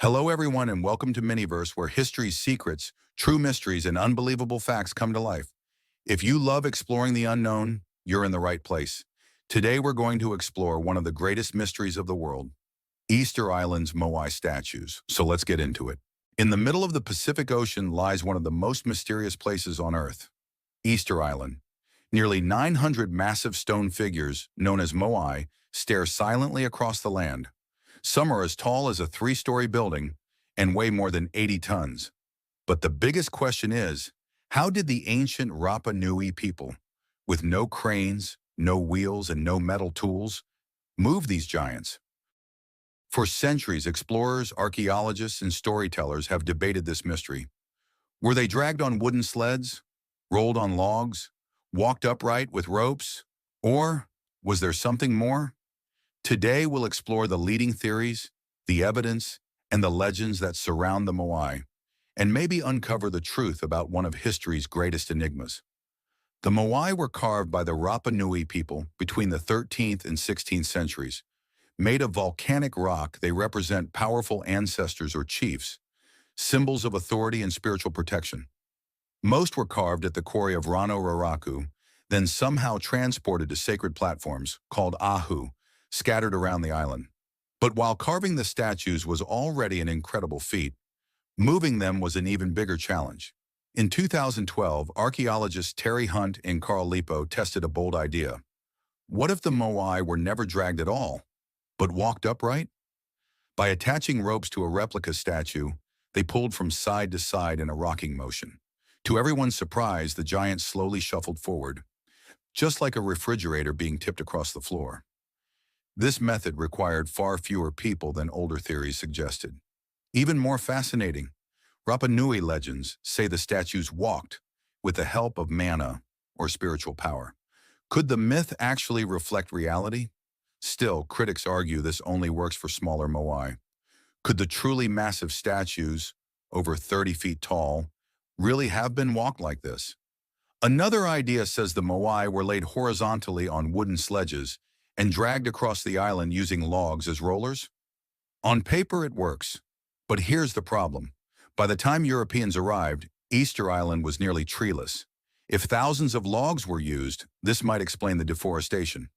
Hello, everyone, and welcome to Miniverse, where history's secrets, true mysteries, and unbelievable facts come to life. If you love exploring the unknown, you're in the right place. Today, we're going to explore one of the greatest mysteries of the world, Easter Island's Moai statues. So let's get into it. In the middle of the Pacific Ocean lies one of the most mysterious places on Earth, Easter Island. Nearly 900 massive stone figures, known as Moai, stare silently across the land. Some are as tall as a three-story building and weigh more than 80 tons. But the biggest question is, how did the ancient Rapa Nui people, with no cranes, no wheels, and no metal tools, move these giants? For centuries, explorers, archaeologists, and storytellers have debated this mystery. Were they dragged on wooden sleds, rolled on logs, walked upright with ropes, or was there something more? Today, we'll explore the leading theories, the evidence, and the legends that surround the Moai, and maybe uncover the truth about one of history's greatest enigmas. The Moai were carved by the Rapa Nui people between the 13th and 16th centuries. Made of volcanic rock, they represent powerful ancestors or chiefs, symbols of authority and spiritual protection. Most were carved at the quarry of Rano Raraku, then somehow transported to sacred platforms, called ahu, scattered around the island. But while carving the statues was already an incredible feat, moving them was an even bigger challenge. In 2012, archaeologists Terry Hunt and Carl Lipo tested a bold idea. What if the Moai were never dragged at all, but walked upright? By attaching ropes to a replica statue, they pulled from side to side in a rocking motion. To everyone's surprise, the giant slowly shuffled forward, just like a refrigerator being tipped across the floor. This method required far fewer people than older theories suggested. Even more fascinating, Rapa Nui legends say the statues walked with the help of mana or spiritual power. Could the myth actually reflect reality? Still, critics argue this only works for smaller Moai. Could the truly massive statues, over 30 feet tall, really have been walked like this? Another idea says the Moai were laid horizontally on wooden sledges and dragged across the island using logs as rollers. On paper, it works. But here's the problem. By the time Europeans arrived, Easter Island was nearly treeless. If thousands of logs were used, this might explain the deforestation.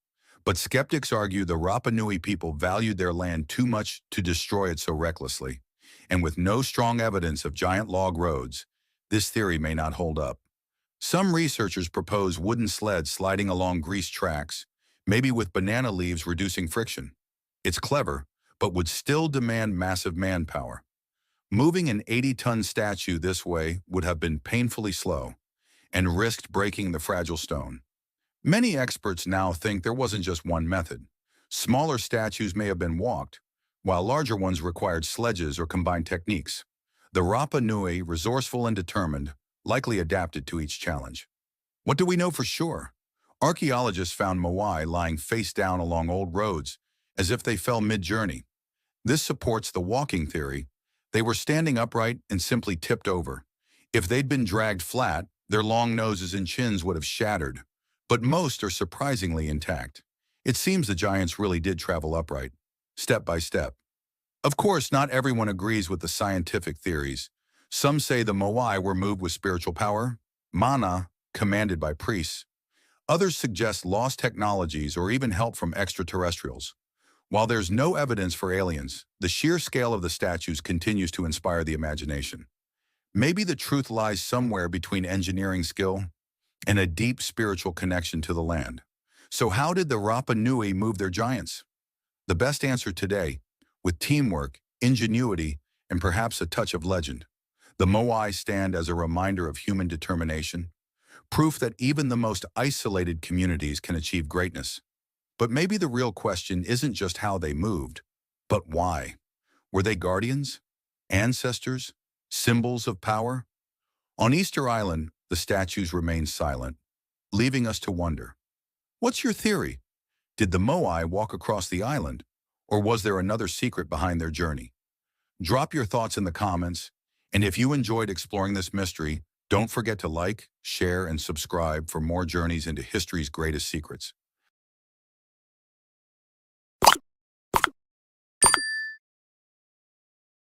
But skeptics argue the Rapa Nui people valued their land too much to destroy it so recklessly. And with no strong evidence of giant log roads, this theory may not hold up. Some researchers propose wooden sleds sliding along greased tracks, maybe with banana leaves reducing friction. It's clever, but would still demand massive manpower. Moving an 80-ton statue this way would have been painfully slow and risked breaking the fragile stone. Many experts now think there wasn't just one method. Smaller statues may have been walked, while larger ones required sledges or combined techniques. The Rapa Nui, resourceful and determined, likely adapted to each challenge. What do we know for sure? Archaeologists found Moai lying face down along old roads, as if they fell mid-journey. This supports the walking theory. They were standing upright and simply tipped over. If they'd been dragged flat, their long noses and chins would have shattered. But most are surprisingly intact. It seems the giants really did travel upright, step by step. Of course, not everyone agrees with the scientific theories. Some say the Moai were moved with spiritual power, mana, commanded by priests. Others suggest lost technologies or even help from extraterrestrials. While there's no evidence for aliens, the sheer scale of the statues continues to inspire the imagination. Maybe the truth lies somewhere between engineering skill and a deep spiritual connection to the land. So how did the Rapa Nui move their giants? The best answer today, with teamwork, ingenuity, and perhaps a touch of legend. The Moai stand as a reminder of human determination, proof that even the most isolated communities can achieve greatness. But maybe the real question isn't just how they moved, but why. Were they guardians, ancestors, symbols of power? On Easter Island, the statues remain silent, leaving us to wonder. What's your theory? Did the Moai walk across the island, or was there another secret behind their journey? Drop your thoughts in the comments, and if you enjoyed exploring this mystery, don't forget to like, share, and subscribe for more journeys into history's greatest secrets.